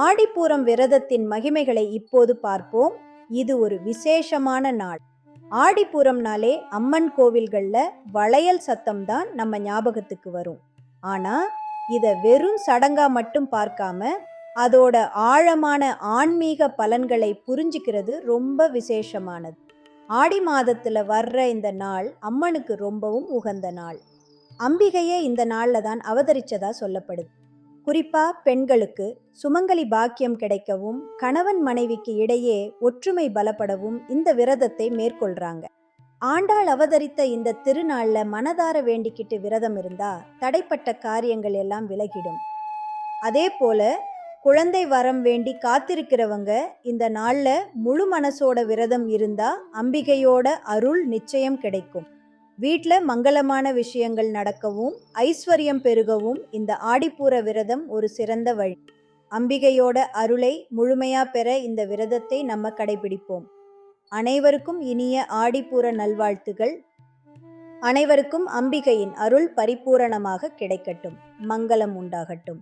ஆடிப்பூரம் விரதத்தின் மகிமைகளை இப்போது பார்ப்போம். இது ஒரு விசேஷமான நாள். ஆடிப்பூரம்னாலே அம்மன் கோவில்கள்ல வளையல் சத்தம் தான் நம்ம ஞாபகத்துக்கு வரும். ஆனா இத வெறும் சடங்கா மட்டும் பார்க்காம அதோட ஆழமான ஆன்மீக பலன்களை புரிஞ்சுக்கிறது ரொம்ப விசேஷமானது. ஆடி மாதத்துல வர்ற இந்த நாள் அம்மனுக்கு ரொம்பவும் உகந்த நாள். அம்பிகையே இந்த நாள்ல தான் அவதரிச்சதா சொல்லப்படுது. குறிப்பா பெண்களுக்கு சுமங்கலி பாக்கியம் கிடைக்கவும் கணவன் மனைவிக்கு இடையே ஒற்றுமை பலப்படவும் இந்த விரதத்தை மேற்கொள்றாங்க. ஆண்டாள் அவதரித்த இந்த திருநாள்ல மனதார வேண்டிக்கிட்டு விரதம் இருந்தா தடைப்பட்ட காரியங்கள் எல்லாம் விலகிடும். அதே போல குழந்தை வரம் வேண்டி காத்திருக்கிறவங்க இந்த நாள்ல முழு மனசோட விரதம் இருந்தா அம்பிகையோட அருள் நிச்சயம் கிடைக்கும். வீட்ல மங்களமான விஷயங்கள் நடக்கவும் ஐஸ்வர்யம் பெருகவும் இந்த ஆடிப்பூர விரதம் ஒரு சிறந்த வழி. அம்பிகையோட அருளை முழுமையா பெற இந்த விரதத்தை நம்ம கடைபிடிப்போம். அனைவருக்கும் இனிய ஆடிப்பூர நல்வாழ்த்துகள். அனைவருக்கும் அம்பிகையின் அருள் பரிபூரணமாக கிடைக்கட்டும். மங்களம் உண்டாகட்டும்.